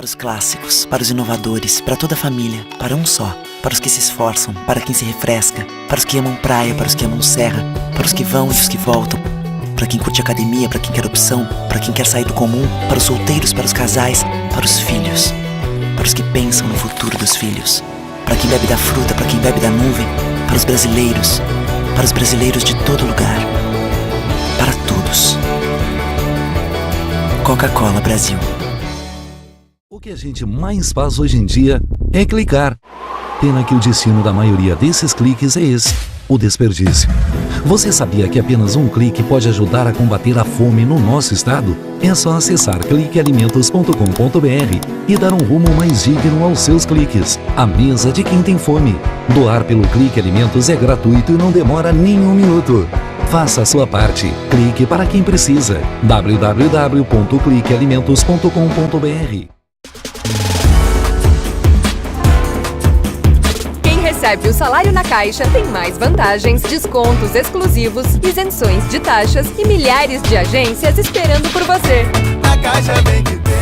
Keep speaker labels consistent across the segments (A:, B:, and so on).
A: Para os clássicos, para os inovadores, para toda a família, para um só. Para os que se esforçam, para quem se refresca, para os que amam praia, para os que amam serra, para os que vão e os que voltam, para quem curte academia, para quem quer opção, para quem quer sair do comum, para os solteiros, para os casais, para os filhos, para os que pensam no futuro dos filhos, para quem bebe da fruta, para quem bebe da nuvem, para os brasileiros de todo lugar, para todos. Coca-Cola Brasil.
B: O que a gente mais faz hoje em dia é clicar. Pena que o destino da maioria desses cliques é esse, o desperdício. Você sabia que apenas um clique pode ajudar a combater a fome no nosso estado? É só acessar cliquealimentos.com.br e dar um rumo mais digno aos seus cliques. A mesa de quem tem fome. Doar pelo Clique Alimentos é gratuito e não demora nem um minuto. Faça a sua parte. Clique para quem precisa. www.cliquealimentos.com.br.
C: Recebe o salário na Caixa, tem mais vantagens, descontos exclusivos, isenções de taxas e milhares de agências esperando por você.
D: Na Caixa vem que tem.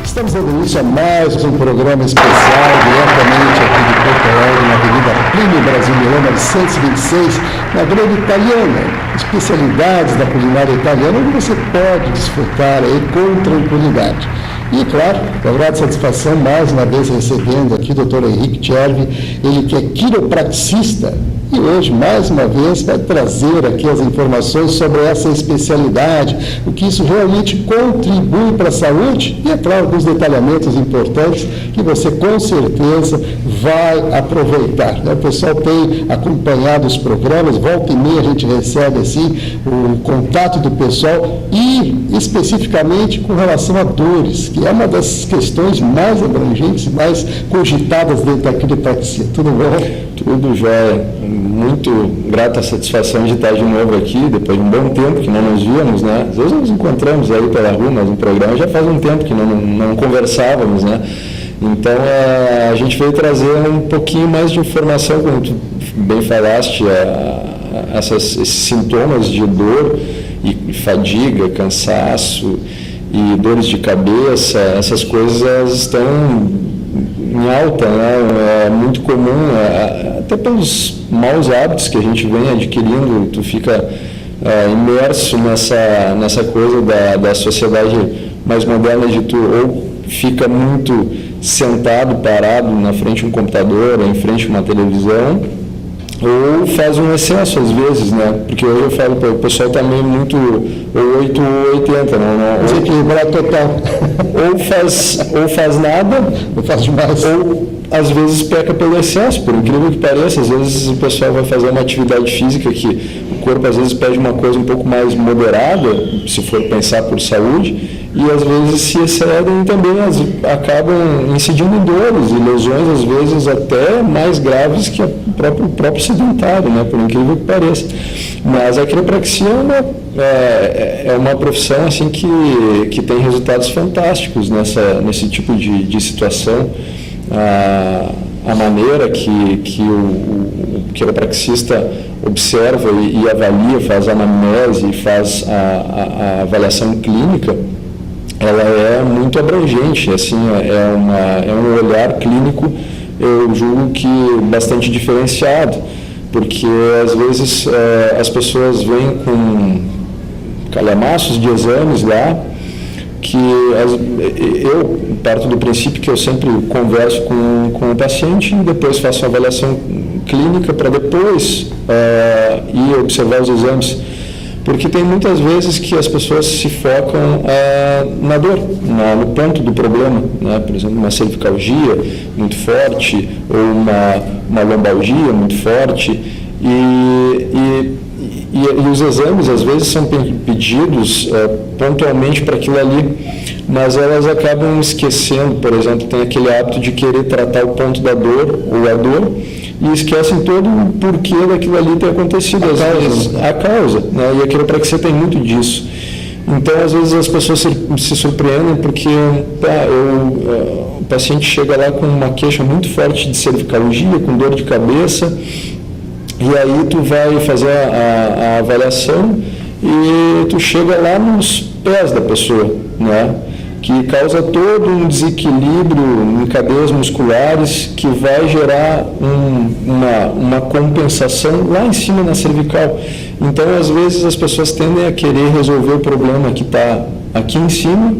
E: Estamos dando início a mais um programa especial, diretamente aqui de Porto Alegre, na Avenida Plínio Brasiliana 126, na Grande Italiana. Especialidades da culinária italiana, onde você pode desfrutar aí com tranquilidade. E, claro, com grande satisfação, mais uma vez recebendo aqui o Dr. Henrique Cervi, ele que é quiropraxista, e hoje, mais uma vez, vai trazer aqui as informações sobre essa especialidade, o que isso realmente contribui para a saúde, e, é claro, alguns detalhamentos importantes que você, com certeza, vai aproveitar. O pessoal tem acompanhado os programas, volta e meia a gente recebe, assim, o contato do pessoal, e, especificamente, com relação a dores, que é uma das questões mais abrangentes, mais cogitadas dentro da quiropraxia. Tudo bom?
F: Tudo jóia. Muito grata a satisfação de estar de novo aqui, depois de um bom tempo que não nos víamos, né? Às vezes nos encontramos aí pela rua, mas no programa já faz um tempo que não conversávamos, né? Então, a gente veio trazer um pouquinho mais de informação, como tu bem falaste, esses sintomas de dor e fadiga, cansaço e dores de cabeça, essas coisas estão em alta, né? É muito comum, até pelos maus hábitos que a gente vem adquirindo, tu fica imerso nessa coisa da sociedade mais moderna, de tu ou fica muito sentado, parado na frente de um computador, em frente de uma televisão, ou faz um excesso às vezes, né? Porque hoje eu falo, o pessoal está meio muito 8 ou 80, não
E: desequilibrado total.
F: Ou faz nada,
E: ou faz demais.
F: Ou às vezes peca pelo excesso, por incrível que pareça. Às vezes o pessoal vai fazer uma atividade física que o corpo às vezes pede uma coisa um pouco mais moderada, se for pensar por saúde, e às vezes se excedem e também acabam incidindo em dores e lesões, às vezes até mais graves que o próprio sedentário, né? Por incrível que pareça. Mas a quiropraxia é uma profissão assim, que tem resultados fantásticos nesse tipo de situação. A maneira que o quiropraxista observa e avalia, faz a anamnese e faz a avaliação clínica, ela é muito abrangente, assim, é um olhar clínico, eu julgo que bastante diferenciado, porque às vezes as pessoas vêm com calhamaços de exames lá, que eu parto do princípio que eu sempre converso com o paciente e depois faço uma avaliação clínica para depois ir observar os exames, porque tem muitas vezes que as pessoas se focam na dor, no ponto do problema, né? Por exemplo, uma cervicalgia muito forte ou uma lombalgia muito forte e os exames às vezes são pedidos pontualmente para aquilo ali, mas elas acabam esquecendo, por exemplo, tem aquele hábito de querer tratar o ponto da dor ou a dor e esquecem todo o porquê daquilo ali ter acontecido, às vezes a causa, né? E a quiropraxia tem muito disso. Então, às vezes as pessoas se surpreendem porque o paciente chega lá com uma queixa muito forte de cervicalgia, com dor de cabeça, e aí tu vai fazer a avaliação e tu chega lá nos pés da pessoa, né? Que causa todo um desequilíbrio em cadeias musculares que vai gerar uma compensação lá em cima na cervical. Então, às vezes, as pessoas tendem a querer resolver o problema que está aqui em cima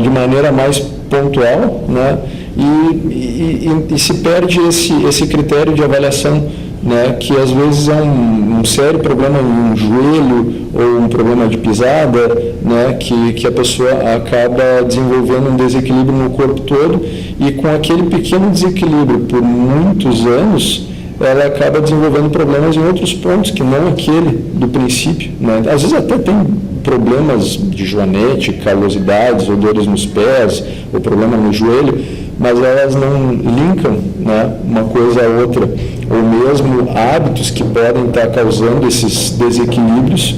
F: de maneira mais pontual, né? E se perde esse critério de avaliação, né, que às vezes é um sério problema em um joelho ou um problema de pisada, né, que a pessoa acaba desenvolvendo um desequilíbrio no corpo todo, e com aquele pequeno desequilíbrio por muitos anos, ela acaba desenvolvendo problemas em outros pontos, que não aquele do princípio, né? Às vezes até tem problemas de joanete, calosidades, ou dores nos pés, ou problema no joelho, mas elas não linkam, né, uma coisa a outra, ou mesmo hábitos que podem estar causando esses desequilíbrios,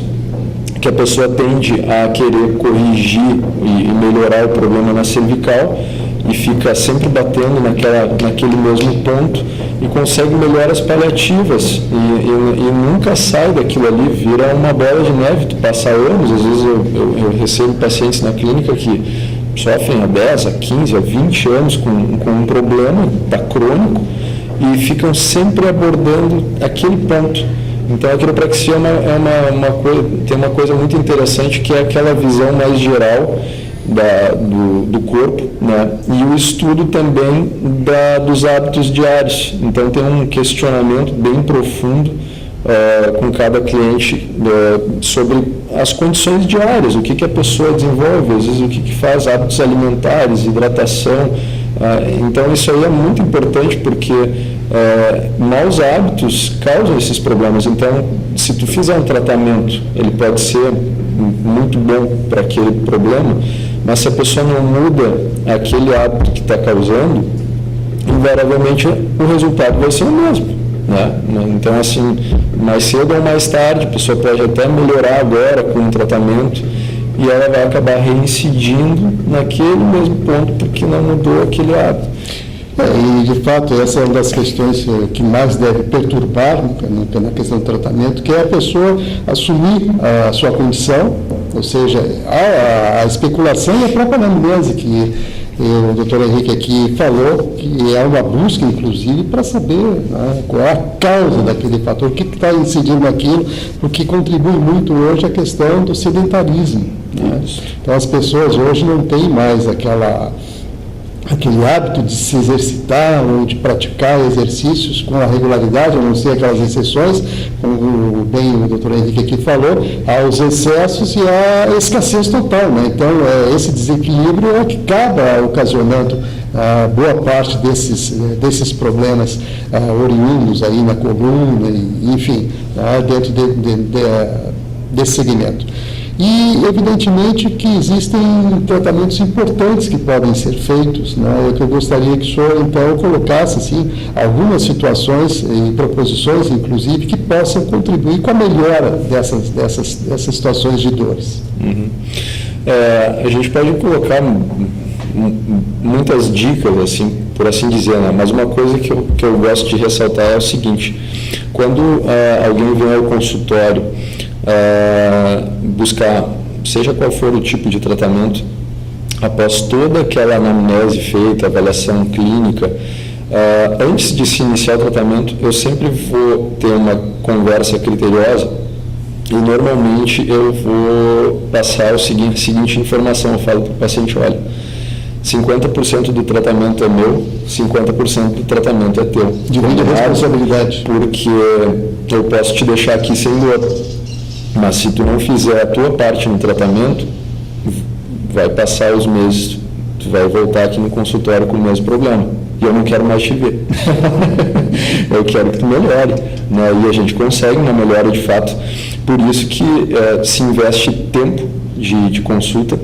F: que a pessoa tende a querer corrigir e melhorar o problema na cervical, e fica sempre batendo naquele mesmo ponto, e consegue melhoras paliativas, e nunca sai daquilo ali, vira uma bola de neve, tu passa anos. Às vezes eu recebo pacientes na clínica que sofrem há 10, há 15, há 20 anos com um problema, está crônico, e ficam sempre abordando aquele ponto. Então a quiropraxia tem uma coisa muito interessante, que é aquela visão mais geral do corpo, né? E o estudo também dos hábitos diários. Então tem um questionamento bem profundo com cada cliente sobre as condições diárias, o que a pessoa desenvolve, às vezes o que faz, hábitos alimentares, hidratação. Então isso aí é muito importante, porque maus hábitos causam esses problemas. Então, se tu fizer um tratamento, ele pode ser muito bom para aquele problema, mas se a pessoa não muda aquele hábito que está causando, invariavelmente o resultado vai ser o mesmo, né? Então, assim, mais cedo ou mais tarde, a pessoa pode até melhorar agora com o tratamento, e ela vai acabar reincidindo naquele mesmo ponto, porque não mudou aquele hábito.
E: E, de fato, essa é uma das questões que mais deve perturbar na questão do tratamento, que é a pessoa assumir a sua condição, ou seja, a especulação e a própria anamnese, que o doutor Henrique aqui falou, que é uma busca, inclusive, para saber, né, qual é a causa daquele fator, o que está incidindo naquilo, porque contribui muito hoje a questão do sedentarismo, né? Então, as pessoas hoje não têm mais aquele hábito de se exercitar ou de praticar exercícios com a regularidade, a não ser aquelas exceções, como bem o doutor Henrique aqui falou, aos excessos e à escassez total, né? Então, esse desequilíbrio é o que acaba ocasionando boa parte desses problemas oriundos aí na coluna, enfim, dentro desse segmento. E, evidentemente, que existem tratamentos importantes que podem ser feitos, né? Eu gostaria que o senhor, então, colocasse, assim, algumas situações e proposições, inclusive, que possam contribuir com a melhora dessas situações de dores.
F: Uhum. A gente pode colocar muitas dicas, assim, por assim dizer, né? Mas uma coisa que eu gosto de ressaltar é o seguinte: quando alguém vem ao consultório buscar, seja qual for o tipo de tratamento, após toda aquela anamnese feita, avaliação clínica, antes de se iniciar o tratamento, eu sempre vou ter uma conversa criteriosa, e normalmente eu vou passar a seguinte informação. Eu falo para o paciente: olha, 50% do tratamento é meu, 50% do tratamento é teu.
E: Divide a responsabilidade.
F: Porque eu posso te deixar aqui sem dor, mas se tu não fizer a tua parte no tratamento, vai passar os meses, tu vai voltar aqui no consultório com o mesmo problema, e eu não quero mais te ver. Eu quero que tu melhore, né? E a gente consegue uma melhora de fato. Por isso que se investe tempo de consulta,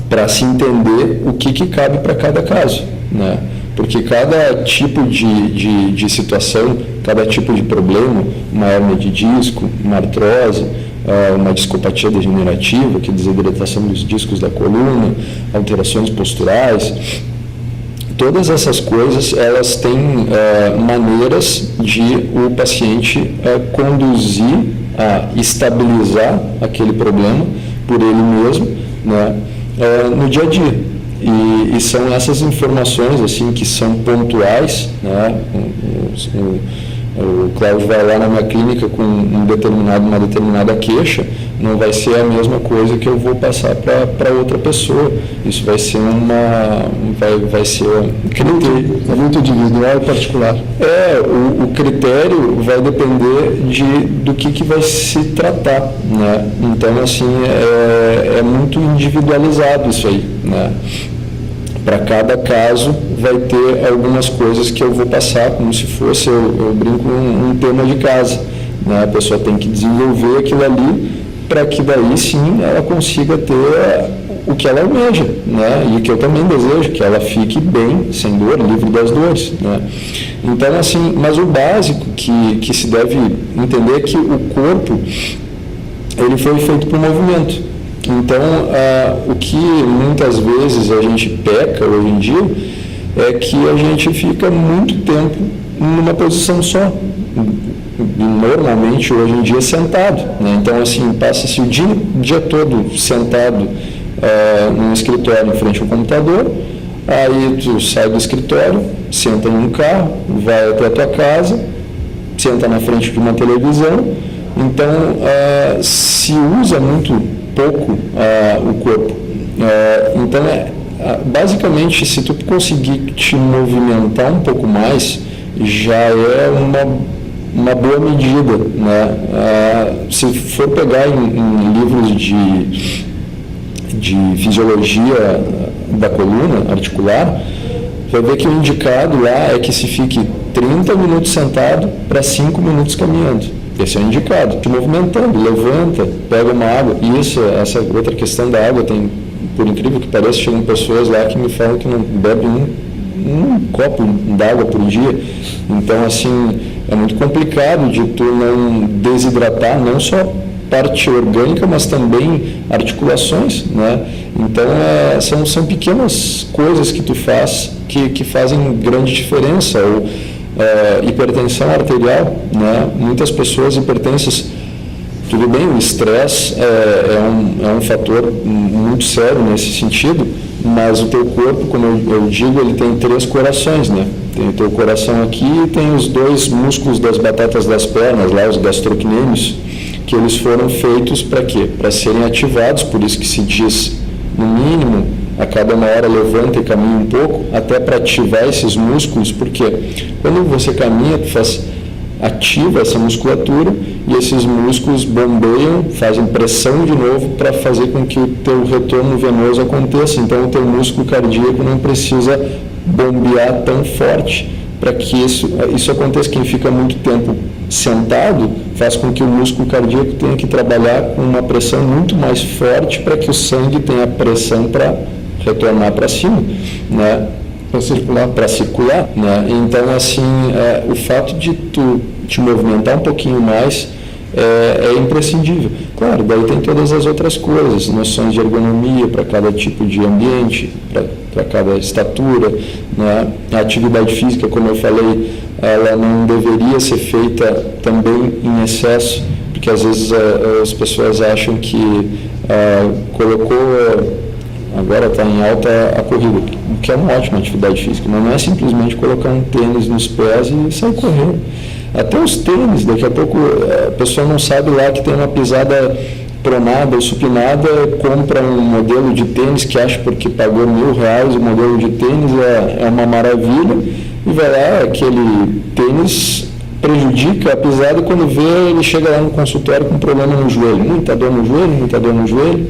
F: para se entender o que cabe para cada caso, né? Porque cada tipo de situação, cada tipo de problema, uma hérnia de disco, uma artrose, uma discopatia degenerativa, que é desidratação dos discos da coluna, alterações posturais. Todas essas coisas, elas têm maneiras de o paciente conduzir a estabilizar aquele problema por ele mesmo, né, no dia a dia. E são essas informações assim que são pontuais, né? O Cláudio vai lá na minha clínica com uma determinada queixa, não vai ser a mesma coisa que eu vou passar para outra pessoa. Isso vai ser vai ser critério.
E: É muito individual e particular.
F: O critério vai depender do que vai se tratar, né? Então, assim, é muito individualizado isso aí, né? Para cada caso vai ter algumas coisas que eu vou passar, como se fosse, eu brinco, um tema de casa, né? A pessoa tem que desenvolver aquilo ali para que daí sim ela consiga ter o que ela almeja, né? E que eu também desejo, que ela fique bem, sem dor, livre das dores, né? Então, assim, mas o básico que se deve entender é que o corpo, ele foi feito por movimento. Então, o que muitas vezes a gente peca hoje em dia é que a gente fica muito tempo numa posição só. Normalmente, hoje em dia, sentado, né? Então, assim, passa-se o dia todo sentado num escritório em frente ao computador, aí tu sai do escritório, senta num carro, vai até a tua casa, senta na frente de uma televisão. Então, se usa muito pouco o corpo. Então, basicamente, se tu conseguir te movimentar um pouco mais, já é uma boa medida, né? Se for pegar em livros de fisiologia da coluna articular, vai ver que o indicado lá é que se fique 30 minutos sentado para 5 minutos caminhando. Esse é o indicado, te movimentando, levanta, pega uma água. E essa outra questão da água, tem, por incrível que pareça, chegam pessoas lá que me falam que não bebem um copo d'água por dia. Então, assim, é muito complicado de tu não desidratar, não só parte orgânica, mas também articulações, né? Então, são pequenas coisas que tu faz que fazem grande diferença. Ou hipertensão arterial, né? Muitas pessoas hipertensas, tudo bem, o estresse é um fator muito sério nesse sentido, mas o teu corpo, como eu digo, ele tem 3 corações, né? Tem o teu coração aqui e tem os 2 músculos das batatas das pernas, lá os gastrocnêmios, que eles foram feitos para quê? Para serem ativados, por isso que se diz, no mínimo, a cada 1 hora levanta e caminha um pouco, até para ativar esses músculos, porque quando você caminha, tu ativa essa musculatura e esses músculos bombeiam, fazem pressão de novo para fazer com que o teu retorno venoso aconteça. Então, o teu músculo cardíaco não precisa bombear tão forte para que isso aconteça. Quem fica muito tempo sentado faz com que o músculo cardíaco tenha que trabalhar com uma pressão muito mais forte para que o sangue tenha pressão para retornar para cima, né? Para circular, né? Então, assim, o fato de tu te movimentar um pouquinho mais é imprescindível. Claro, daí tem todas as outras coisas, noções de ergonomia para cada tipo de ambiente, para cada estatura, né? A atividade física, como eu falei, ela não deveria ser feita também em excesso, porque às vezes as pessoas acham que agora está em alta a corrida, que é uma ótima atividade física, mas não é simplesmente colocar um tênis nos pés e sair correndo. Até os tênis, daqui a pouco a pessoa não sabe lá que tem uma pisada pronada ou supinada, compra um modelo de tênis que acha porque pagou R$1.000, o modelo de tênis é uma maravilha, e vai lá, aquele tênis prejudica a pisada, e quando vê, ele chega lá no consultório com problema no joelho, muita dor no joelho,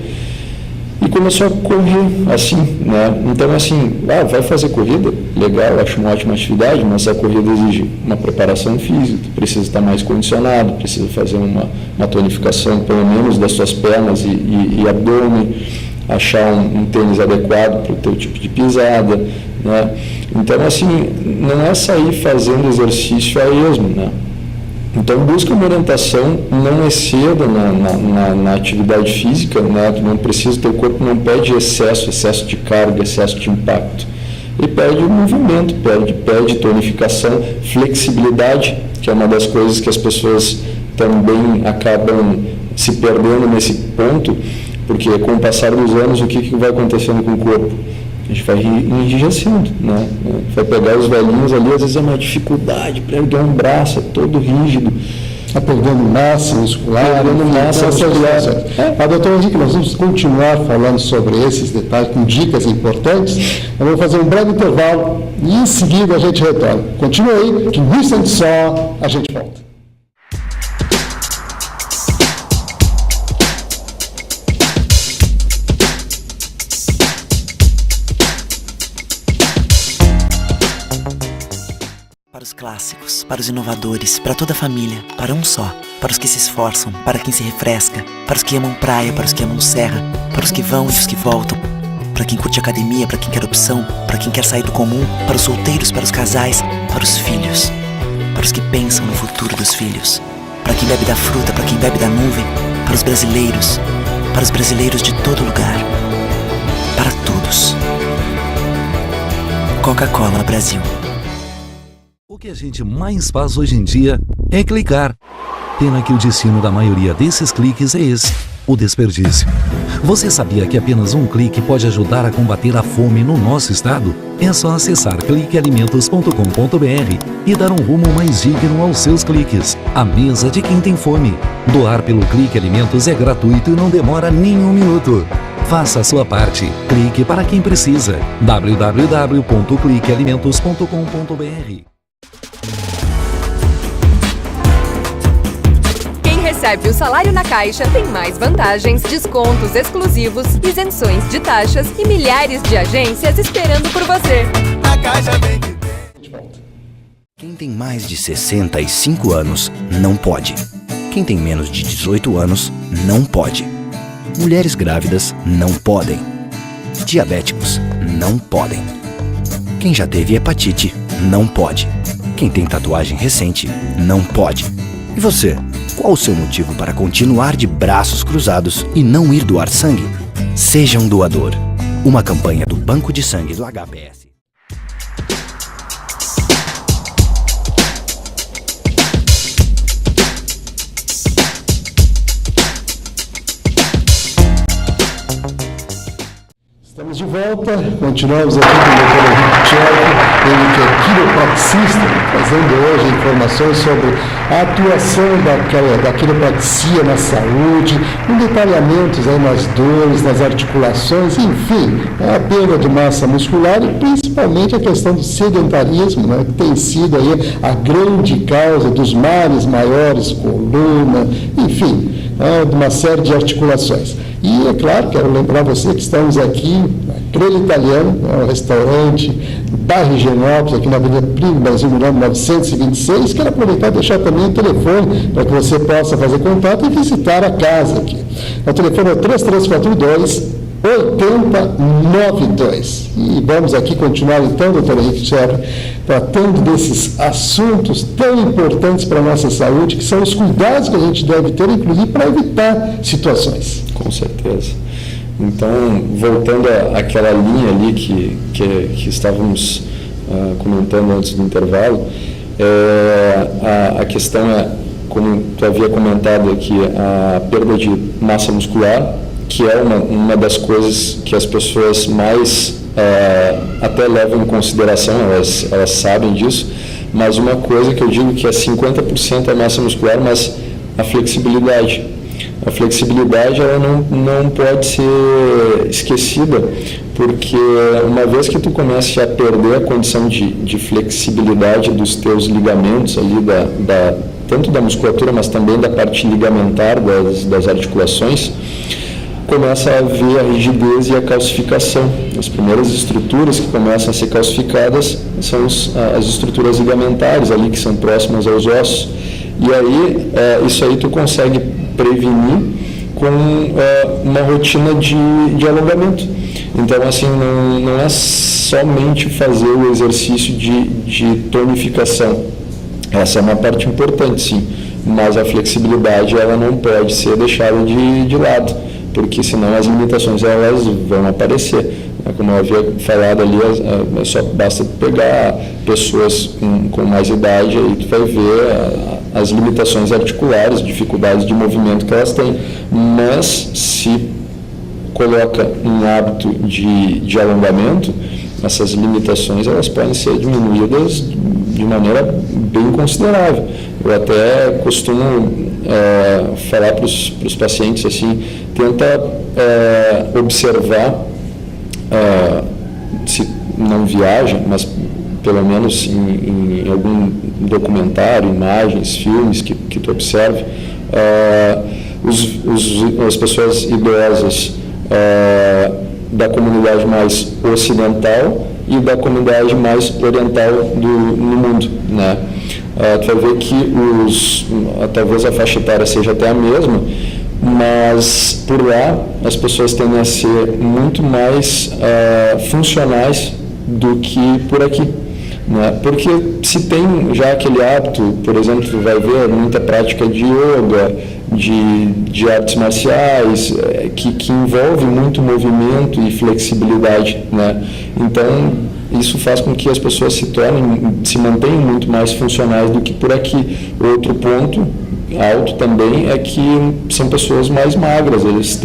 F: e começou a correr assim, né? Então, assim, vai fazer corrida? Legal, acho uma ótima atividade, mas a corrida exige uma preparação física, tu precisa estar mais condicionado, precisa fazer uma tonificação, pelo menos, das suas pernas e abdômen, achar um tênis adequado para o teu tipo de pisada, né? Então, assim, não é sair fazendo exercício a esmo, né? Então busca uma orientação, não exceda na atividade física, né? Tu não precisa, teu corpo não pede excesso de carga, excesso de impacto. Ele pede movimento, pede tonificação, flexibilidade, que é uma das coisas que as pessoas também acabam se perdendo nesse ponto, porque com o passar dos anos, o que vai acontecendo com o corpo? A gente vai enrijecendo, né? Vai pegar os velhinhos ali, às vezes é uma dificuldade para erguer um braço, é todo rígido.
E: Está perdendo massa muscular. Mas, doutor Henrique, nós vamos continuar falando sobre esses detalhes, com dicas importantes. Eu vou fazer um breve intervalo e em seguida a gente retorna. Continue aí, que no instante só a gente volta.
A: Para os clássicos, para os inovadores, para toda a família, para um só. Para os que se esforçam, para quem se refresca, para os que amam praia, para os que amam serra, para os que vão e os que voltam, para quem curte academia, para quem quer opção, para quem quer sair do comum, para os solteiros, para os casais, para os filhos, para os que pensam no futuro dos filhos, para quem bebe da fruta, para quem bebe da nuvem, para os brasileiros de todo lugar, para todos. Coca-Cola Brasil.
B: O que a gente mais faz hoje em dia é clicar. Pena que o destino da maioria desses cliques é esse, o desperdício. Você sabia que apenas um clique pode ajudar a combater a fome no nosso estado? É só acessar cliquealimentos.com.br e dar um rumo mais digno aos seus cliques. A mesa de quem tem fome. Doar pelo Clique Alimentos é gratuito e não demora nem um minuto. Faça a sua parte. Clique para quem precisa. www.cliquealimentos.com.br.
C: Recebe o salário na Caixa, tem mais vantagens, descontos exclusivos, isenções de taxas e milhares de agências esperando por você.
D: A Caixa vem que tem.
G: Quem tem mais de 65 anos não pode. Quem tem menos de 18 anos não pode. Mulheres grávidas não podem. Diabéticos não podem. Quem já teve hepatite não pode. Quem tem tatuagem recente não pode. E você? Qual o seu motivo para continuar de braços cruzados e não ir doar sangue? Seja um doador. Uma campanha do Banco de Sangue do HPS.
E: Estamos de volta, continuamos aqui com o Dr. Henrique Tcheco, ele que é quiropraxista, trazendo hoje informações sobre a atuação da quiropraxia na saúde, com detalhamentos aí nas dores, nas articulações, enfim, a perda de massa muscular e principalmente a questão do sedentarismo, né, que tem sido aí a grande causa dos males maiores, coluna, enfim, de uma série de articulações. E, é claro, quero lembrar você que estamos aqui na Grelha Italiana, um restaurante no bairro Higienópolis, aqui na Avenida Plínio Brasil, 926. Quero aproveitar e deixar também o telefone para que você possa fazer contato e visitar a casa aqui. O telefone é 3342-8092. E vamos aqui continuar então, doutor Henrique Tcheco, tratando desses assuntos tão importantes para a nossa saúde, que são os cuidados que a gente deve ter, inclusive, para evitar situações.
F: Com certeza. Então, voltando àquela linha ali que estávamos comentando antes do intervalo, a questão é, como tu havia comentado aqui, a perda de massa muscular, que é uma das coisas que as pessoas mais até levam em consideração, elas sabem disso, mas uma coisa que eu digo que é 50% a massa muscular, mas a flexibilidade. A flexibilidade ela não pode ser esquecida, porque uma vez que tu começa a perder a condição de flexibilidade dos teus ligamentos ali, tanto da musculatura, mas também da parte ligamentar das articulações, começa a haver a rigidez e a calcificação. As primeiras estruturas que começam a ser calcificadas são as estruturas ligamentares ali, que são próximas aos ossos. E aí, isso aí tu consegue prevenir com uma rotina de alongamento. Então, assim, não é somente fazer o exercício de tonificação. Essa é uma parte importante, sim. mas a flexibilidade ela não pode ser deixada de lado, porque senão as limitações elas vão aparecer. Como eu havia falado ali, só basta pegar pessoas com mais idade, aí tu vai ver as limitações articulares, dificuldades de movimento que elas têm, mas se coloca um hábito de alongamento, essas limitações elas podem ser diminuídas de maneira bem considerável. Eu até costumo falar para os pacientes assim, tenta observar, se não viaja, mas pelo menos em algum documentário, imagens, filmes que tu observe, as pessoas idosas da comunidade mais ocidental e da comunidade mais oriental no mundo, né? Tu vai ver que talvez a faixa etária seja até a mesma, mas por lá as pessoas tendem a ser muito mais funcionais do que por aqui, né? Porque se tem já aquele hábito, por exemplo, tu vai ver muita prática de yoga, de artes marciais, que envolve muito movimento e flexibilidade, né? Então isso faz com que as pessoas se mantenham muito mais funcionais do que por aqui. Outro ponto alto também é que são pessoas mais magras, eles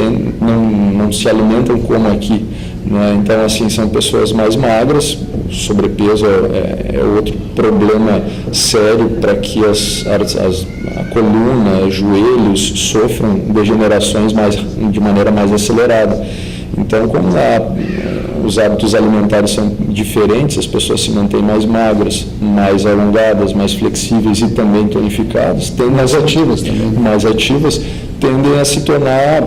F: não se alimentam como aqui, né? Então, assim, são pessoas mais magras, sobrepeso é outro problema sério para que a coluna, joelhos sofram degenerações de maneira mais acelerada. Então, como os hábitos alimentares são diferentes, as pessoas se mantêm mais magras, mais alongadas, mais flexíveis e também tonificadas, mais ativas, tendem a se tornar,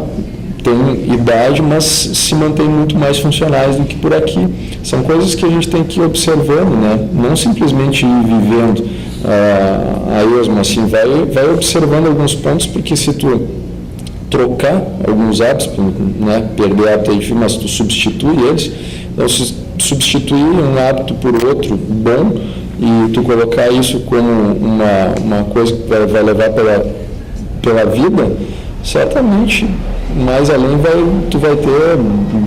F: têm idade, mas se mantêm muito mais funcionais do que por aqui. São coisas que a gente tem que ir observando, né? Não simplesmente ir vivendo a esmo, assim, vai observando alguns pontos, porque se tu trocar alguns hábitos, né, perder hábito é difícil, mas tu substitui eles, então se substituir um hábito por outro bom e tu colocar isso como uma coisa que vai levar pela vida, certamente mais além tu vai ter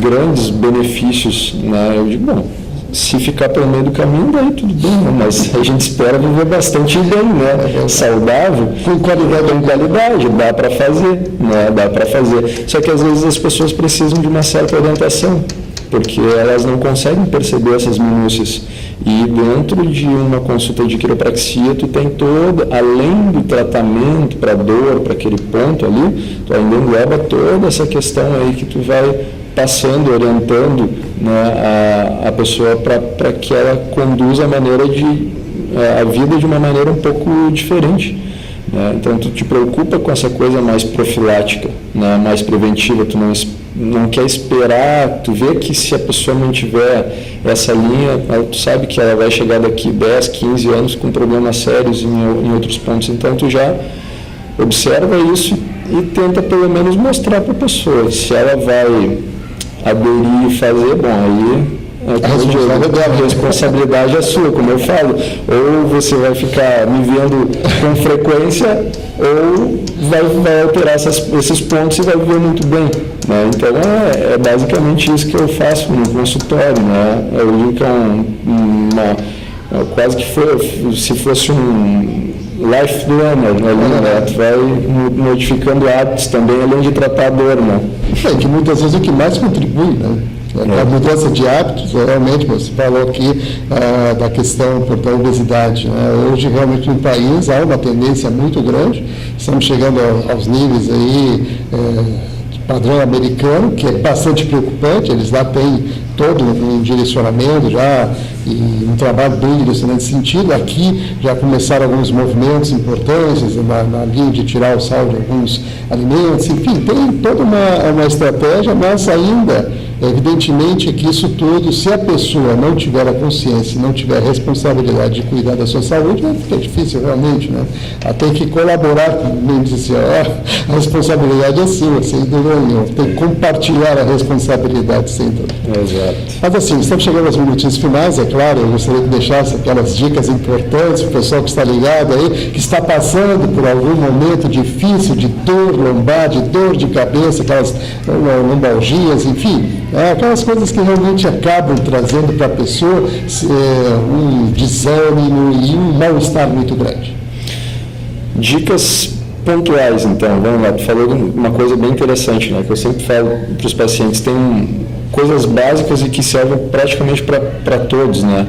F: grandes benefícios, né? Eu digo, bom, se ficar pelo meio do caminho, daí tudo bem, né? Mas a gente espera viver bastante bem, né? Saudável, com qualidade, dá para fazer, né? Dá para fazer. Só que às vezes as pessoas precisam de uma certa orientação, porque elas não conseguem perceber essas minúcias. E dentro de uma consulta de quiropraxia, tu tem além do tratamento para dor, para aquele ponto ali, tu ainda engloba toda essa questão aí que tu vai passando, orientando, né, a pessoa para que ela conduza a vida de uma maneira um pouco diferente, né? Então tu te preocupa com essa coisa mais profilática, né, mais preventiva, tu não quer esperar, tu vê que se a pessoa não tiver essa linha, tu sabe que ela vai chegar daqui 10, 15 anos com problemas sérios em outros pontos, então tu já observa isso e tenta pelo menos mostrar para a pessoa. Se ela vai aderir e fazer, bom, aí a responsabilidade é sua, como eu falo. Ou você vai ficar me vendo com frequência, ou vai alterar esses pontos e vai viver muito bem, né? Então é basicamente isso que eu faço no consultório, né? Eu digo que quase que se fosse um life learner, né? Tu vai modificando hábitos também, além de tratar a dor, né?
E: Que muitas vezes é o que mais contribui, né? A mudança de hábitos, realmente, você falou aqui da questão da obesidade, né? Hoje, realmente, no país há uma tendência muito grande, estamos chegando aos níveis aí de padrão americano, que é bastante preocupante, eles lá têm todo um direcionamento já, e um trabalho bem direcionado nesse sentido. Aqui já começaram alguns movimentos importantes na linha de tirar o sal de alguns alimentos, enfim, tem toda uma estratégia, mas ainda, evidentemente, que isso tudo, se a pessoa não tiver a consciência, não tiver a responsabilidade de cuidar da sua saúde, fica difícil realmente, né? Tem que colaborar, como diz assim, a responsabilidade é sua, sem dúvida nenhuma. Tem que compartilhar a responsabilidade, sem dúvida.
F: Exato.
E: Mas assim, estamos chegando aos minutinhos finais aqui claro, eu gostaria que deixasse aquelas dicas importantes para o pessoal que está ligado aí, que está passando por algum momento difícil de dor lombar, de dor de cabeça, aquelas lombalgias, enfim, aquelas coisas que realmente acabam trazendo para a pessoa um desânimo e um mal-estar muito grande.
F: Dicas pontuais, então, vamos lá, tu falou uma coisa bem interessante, né, que eu sempre falo para os pacientes, tem coisas básicas e que servem praticamente para todos, né,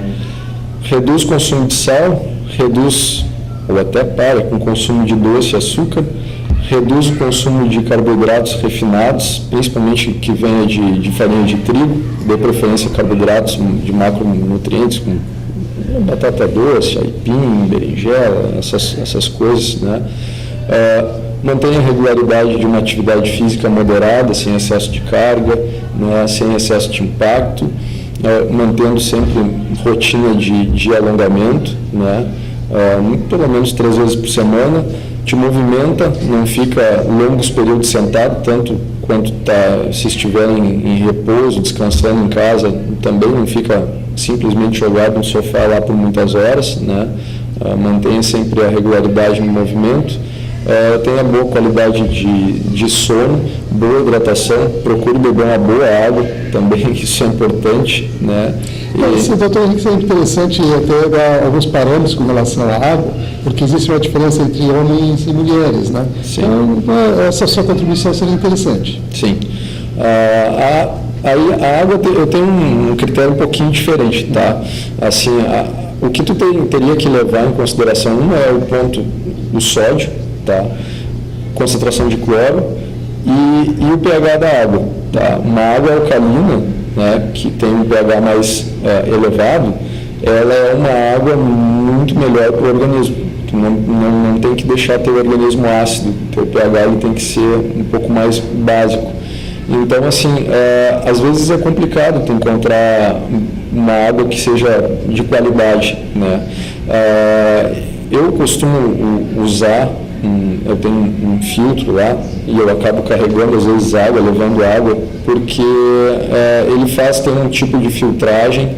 F: reduz o consumo de sal, reduz ou até para com o consumo de doce e açúcar, reduz o consumo de carboidratos refinados, principalmente que venha de farinha de trigo, de preferência carboidratos de macronutrientes, como batata doce, aipim, berinjela, essas coisas, né? Mantenha a regularidade de uma atividade física moderada, sem excesso de carga, né? Sem excesso de impacto, mantendo sempre rotina de alongamento, né? Pelo menos 3 vezes por semana. Te movimenta, não fica longos períodos sentado, tanto quanto se estiver em repouso, descansando em casa, também não fica simplesmente jogado no sofá lá por muitas horas, né? Mantenha sempre a regularidade no movimento, tenha boa qualidade de sono, boa hidratação, procure beber uma boa água também, isso é importante, né?
E: Doutor Henrique, é interessante até dar alguns parâmetros com relação à água, porque existe uma diferença entre homens e mulheres, né?
F: Sim.
E: Então, essa sua contribuição seria interessante.
F: Sim. Aí a água, eu tenho um critério um pouquinho diferente, tá? Assim, o que tu teria que levar em consideração, é o sódio, tá? Concentração de cloro e o pH da água, tá? Uma água alcalina, né, que tem um pH mais elevado, ela é uma água muito melhor para o organismo. Tu não tem que deixar teu organismo ácido, teu pH ele tem que ser um pouco mais básico. Então, assim, às vezes é complicado tu encontrar uma água que seja de qualidade, né? Eu costumo usar, eu tenho um filtro lá e eu acabo carregando às vezes água, levando água, porque ele tem um tipo de filtragem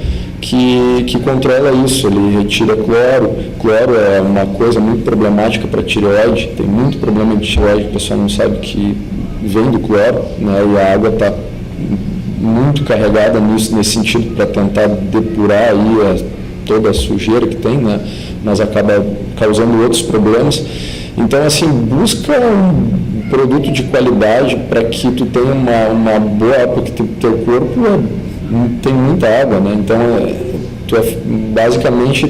F: que controla isso, ele retira cloro. Cloro é uma coisa muito problemática para tireoide, tem muito problema de tireoide, o pessoal não sabe que vem do cloro, né, e a água está muito carregada nesse sentido para tentar depurar aí toda a sujeira que tem, né, mas acaba causando outros problemas. Então, assim, busca um produto de qualidade para que tu tenha uma boa, porque teu corpo tem muita água, né, então basicamente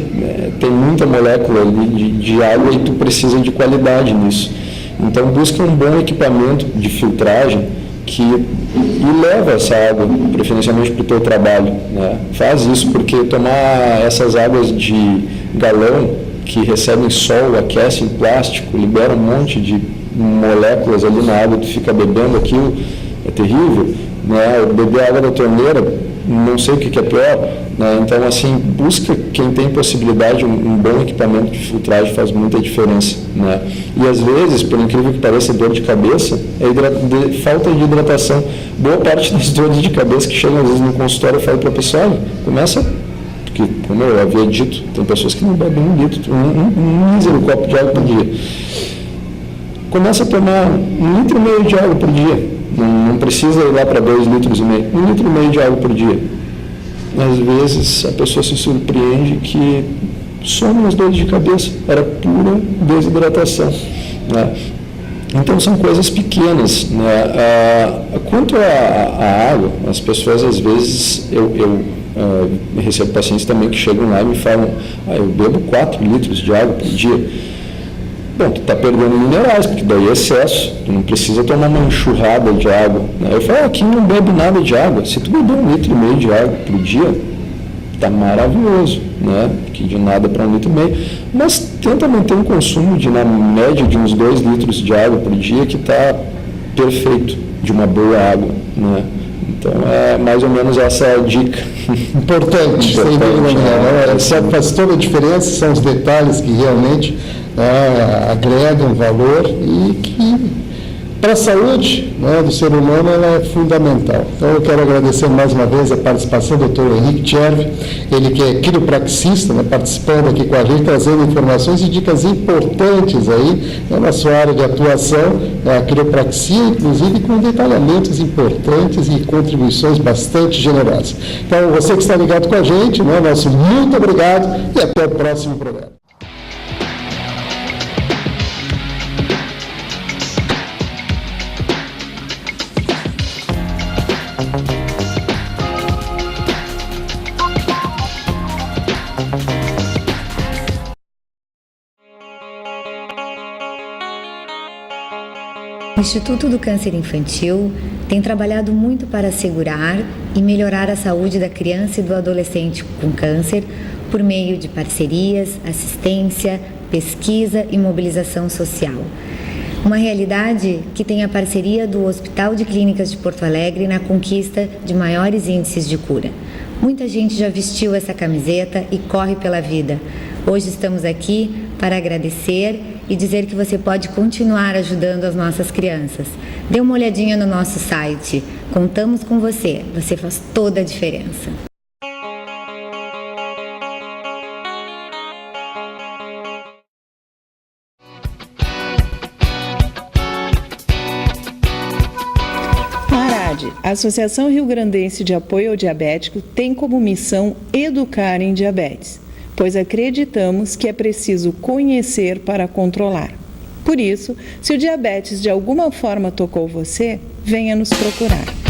F: tem muita molécula ali de água e tu precisa de qualidade nisso. Então, busca um bom equipamento de filtragem e leva essa água, preferencialmente para o teu trabalho, né? Faz isso, porque tomar essas águas de galão que recebem sol, aquecem plástico, liberam um monte de moléculas ali na água, tu fica bebendo aquilo, é terrível, né? Beber água da torneira, não sei o que é pior, né? Então, assim, busca quem tem possibilidade, um bom equipamento de filtragem faz muita diferença, né? E às vezes, por incrível que pareça, dor de cabeça é falta de hidratação. Boa parte das dores de cabeça que chegam às vezes no consultório, eu falo para a pessoa, olha, começa, porque, como eu havia dito, tem pessoas que não bebem 1 litro, um mísero copo de água por dia. Começa a tomar 1,5 litro de água por dia. Não precisa ir lá para 2,5 litros. 1,5 litro de água por dia. Às vezes a pessoa se surpreende que somem as dores de cabeça, era pura desidratação, né? Então são coisas pequenas, né? Quanto à água, as pessoas às vezes, eu recebo pacientes também que chegam lá e me falam, eu bebo 4 litros de água por dia. Bom, tu está perdendo minerais, porque daí é excesso, tu não precisa tomar uma enxurrada de água, né? Eu falo, aqui não bebe nada de água, se tu beber 1,5 litro de água por dia, está maravilhoso, né? Que de nada para 1,5 litro, mas tenta manter um consumo na média de uns 2 litros de água por dia, que está perfeito, de uma boa água, né? Então, é mais ou menos essa a dica.
E: Importante, sem dúvida nenhuma. Faz toda a diferença, são os detalhes que realmente agregam valor e que para a saúde, né, do ser humano, ela é fundamental. Então eu quero agradecer mais uma vez a participação do Dr. Henrique Tchervi, ele que é quiropraxista, né, participando aqui com a gente, trazendo informações e dicas importantes aí na sua área de atuação, a quiropraxia, inclusive com detalhamentos importantes e contribuições bastante generosas. Então você que está ligado com a gente, né, nosso muito obrigado e até o próximo programa.
H: O Instituto do Câncer Infantil tem trabalhado muito para assegurar e melhorar a saúde da criança e do adolescente com câncer por meio de parcerias, assistência, pesquisa e mobilização social. Uma realidade que tem a parceria do Hospital de Clínicas de Porto Alegre na conquista de maiores índices de cura. Muita gente já vestiu essa camiseta e corre pela vida. Hoje estamos aqui para agradecer e dizer que você pode continuar ajudando as nossas crianças. Dê uma olhadinha no nosso site. Contamos com você. Você faz toda a diferença.
I: A Associação Rio-Grandense de Apoio ao Diabético tem como missão educar em diabetes, pois acreditamos que é preciso conhecer para controlar. Por isso, se o diabetes de alguma forma tocou você, venha nos procurar.